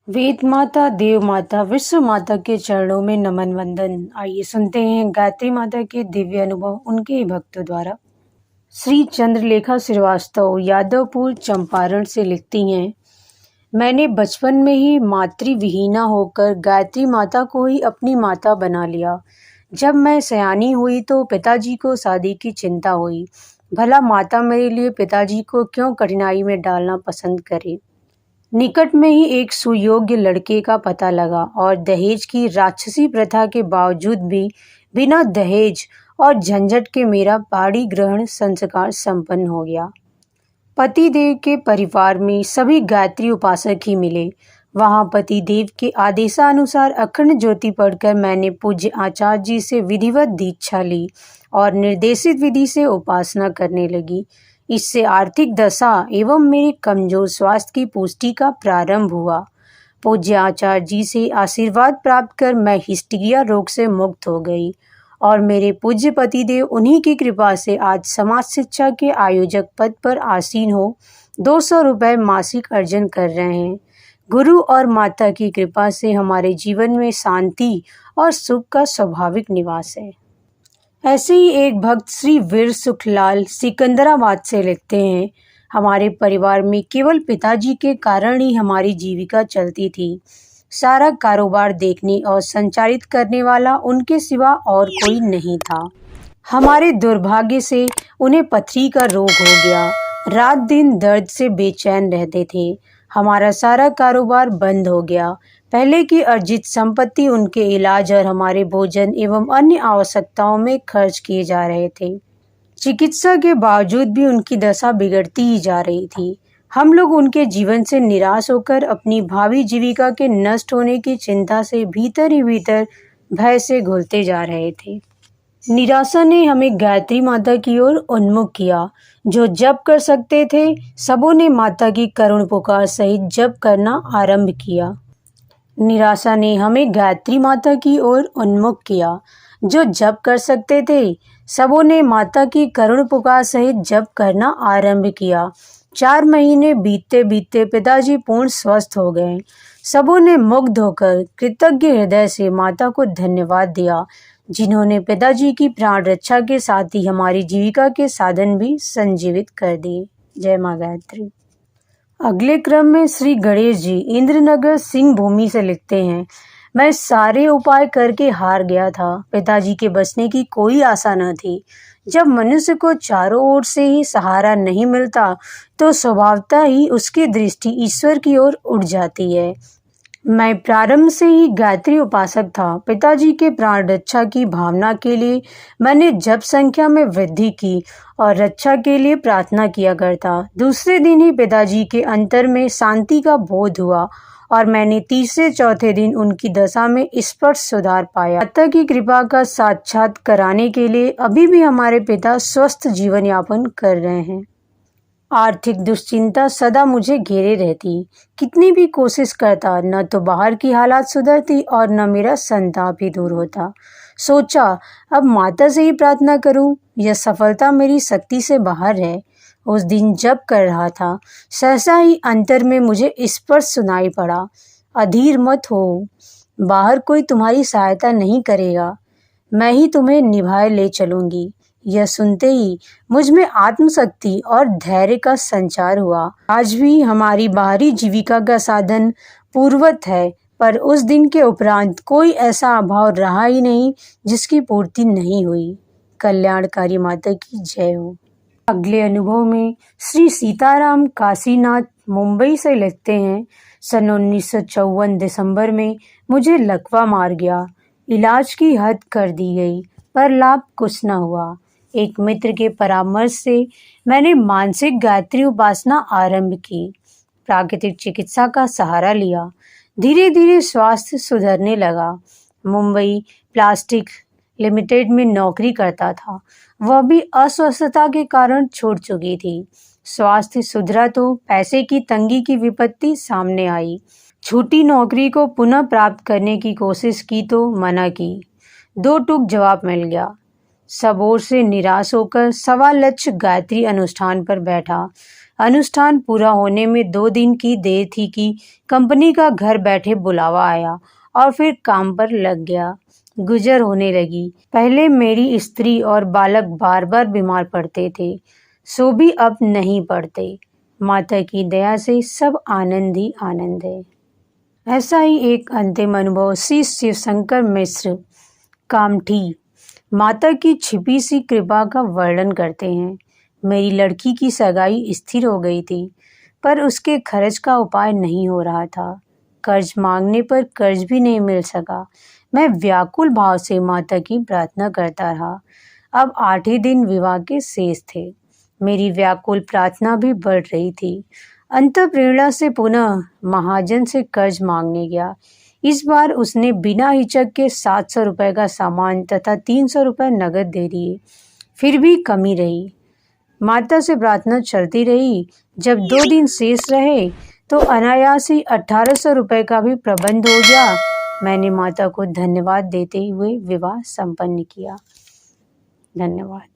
वेद माता, देव माता, विश्व माता के चरणों में नमन वंदन। आइए सुनते हैं गायत्री माता के दिव्य अनुभव उनके ही भक्तों द्वारा। श्री चंद्रलेखा श्रीवास्तव यादवपुर चंपारण से लिखती हैं, मैंने बचपन में ही मातृविहीना होकर गायत्री माता को ही अपनी माता बना लिया। जब मैं सयानी हुई तो पिताजी को शादी की चिंता हुई। भला माता मेरे लिए पिताजी को क्यों कठिनाई में डालना पसंद करे। निकट में ही एक सुयोग्य लड़के का पता लगा और दहेज की राक्षसी प्रथा के बावजूद भी बिना दहेज और झंझट के मेरा पाणी ग्रहण संस्कार संपन्न हो गया। पतिदेव के परिवार में सभी गायत्री उपासक ही मिले। वहां पतिदेव के आदेशानुसार अखंड ज्योति पढ़कर मैंने पूज्य आचार्य जी से विधिवत दीक्षा ली और निर्देशित विधि से उपासना करने लगी। इससे आर्थिक दशा एवं मेरे कमजोर स्वास्थ्य की पुष्टि का प्रारंभ हुआ। पूज्य आचार्य जी से आशीर्वाद प्राप्त कर मैं हिस्टीरिया रोग से मुक्त हो गई और मेरे पूज्य पतिदेव उन्हीं की कृपा से आज समाज शिक्षा के आयोजक पद पर आसीन हो 200 रुपये मासिक अर्जन कर रहे हैं। गुरु और माता की कृपा से हमारे जीवन में शांति और सुख का स्वाभाविक निवास है। ऐसे ही एक भक्त श्री वीर सुखलाल सिकंदराबाद से लिखते हैं, हमारे परिवार में केवल पिताजी के कारण ही हमारी जीविका चलती थी। सारा कारोबार देखने और संचालित करने वाला उनके सिवा और कोई नहीं था। हमारे दुर्भाग्य से उन्हें पथरी का रोग हो गया। रात दिन दर्द से बेचैन रहते थे। हमारा सारा कारोबार बंद हो गया। पहले की अर्जित संपत्ति उनके इलाज और हमारे भोजन एवं अन्य आवश्यकताओं में खर्च किए जा रहे थे। चिकित्सा के बावजूद भी उनकी दशा बिगड़ती ही जा रही थी। हम लोग उनके जीवन से निराश होकर अपनी भावी जीविका के नष्ट होने की चिंता से भीतर ही भीतर भय से घुलते जा रहे थे। निराशा ने हमें गायत्री माता की ओर उन्मुख किया। जो जप कर सकते थे सबों ने माता की करुण पुकार सहित जप करना आरंभ किया। निराशा ने हमें गायत्री माता की ओर उन्मुख किया। जो जप कर सकते थे सबों ने माता की करुण पुकार सहित जप करना आरंभ किया। 4 महीने बीतते बीतते पिताजी पूर्ण स्वस्थ हो गए। सबों ने मुग्ध होकर कृतज्ञ हृदय से माता को धन्यवाद दिया, जिन्होंने पिताजी की प्राण रक्षा के साथ ही हमारी जीविका के साधन भी संजीवित कर दिए। जय मां गायत्री। अगले क्रम में श्री गणेश जी इंद्रनगर सिंह भूमि से लिखते हैं, मैं सारे उपाय करके हार गया था। पिताजी के बचने की कोई आशा न थी। जब मनुष्य को चारों ओर से ही सहारा नहीं मिलता तो स्वभावतः ही उसकी दृष्टि ईश्वर की ओर उठ जाती है। मैं प्रारंभ से ही गायत्री उपासक था। पिताजी के प्राण रक्षा की भावना के लिए मैंने जप संख्या में वृद्धि की और रक्षा के लिए प्रार्थना किया करता। दूसरे दिन ही पिताजी के अंतर में शांति का बोध हुआ और मैंने तीसरे चौथे दिन उनकी दशा में स्पष्ट सुधार पाया। माता की कृपा का साक्षात कराने के लिए अभी भी हमारे पिता स्वस्थ जीवन यापन कर रहे हैं। आर्थिक दुश्चिंता सदा मुझे घेरे रहती। कितनी भी कोशिश करता न तो बाहर की हालात सुधरती और न मेरा संताप ही दूर होता। सोचा अब माता से ही प्रार्थना करूं। यह सफलता मेरी शक्ति से बाहर है। उस दिन जप कर रहा था, सहसा ही अंतर में मुझे स्पष्ट सुनाई पड़ा, अधीर मत हो, बाहर कोई तुम्हारी सहायता नहीं करेगा, मैं ही तुम्हें निभाए ले चलूंगी। यह सुनते ही मुझ में आत्मशक्ति और धैर्य का संचार हुआ। आज भी हमारी बाहरी जीविका का साधन पूर्ववत है, पर उस दिन के उपरांत कोई ऐसा अभाव रहा ही नहीं जिसकी पूर्ति नहीं हुई। कल्याणकारी माता की जय हो। अगले अनुभव में श्री सीताराम काशीनाथ मुंबई से लिखते हैं, सन 1954 दिसंबर में मुझे लकवा मार गया। इलाज की हद कर दी गई पर लाभ कुछ न हुआ। एक मित्र के परामर्श से मैंने मानसिक गायत्री उपासना आरंभ की। प्राकृतिक चिकित्सा का सहारा लिया। धीरे धीरे स्वास्थ्य सुधरने लगा। मुंबई प्लास्टिक लिमिटेड में नौकरी करता था। वह भी अस्वस्थता के कारण छोड़ चुकी थी। स्वास्थ्य सुधरा तो पैसे की तंगी की विपत्ति सामने आई। छूटी नौकरी को पुनः प्राप्त करने की कोशिश की तो मना की। 2 टूक जवाब मिल गया। सब ओर से निराश होकर 1.25 लक्ष गायत्री अनुष्ठान पर बैठा। अनुष्ठान पूरा होने में 2 दिन की देर थी कि कंपनी का घर बैठे बुलावा आया और फिर काम पर लग गया। गुजर होने लगी। पहले मेरी स्त्री और बालक बार बार बीमार पड़ते थे, सो भी अब नहीं पड़ते। माता की दया से सब आनंद ही आनंद है। ऐसा ही एक अंतिम अनुभव श्री शिवशंकर मिश्र कामठी माता की छिपी सी कृपा का वर्णन करते हैं। मेरी लड़की की सगाई स्थिर हो गई थी, पर उसके खर्च का उपाय नहीं हो रहा था। कर्ज मांगने पर कर्ज भी नहीं मिल सका। मैं व्याकुल भाव से माता की प्रार्थना करता रहा। अब 8 ही दिन विवाह के शेष थे। मेरी व्याकुल प्रार्थना भी बढ़ रही थी। अंतःप्रेरणा से पुनः महाजन से कर्ज मांगने गया। इस बार उसने बिना हिचक के 700 रुपए का सामान तथा 300 रुपए नगद दे दिए। फिर भी कमी रही। माता से प्रार्थना चलती रही। जब 2 दिन शेष रहे तो अनायास ही 1800 रुपए का भी प्रबंध हो गया। मैंने माता को धन्यवाद देते हुए विवाह संपन्न किया। धन्यवाद।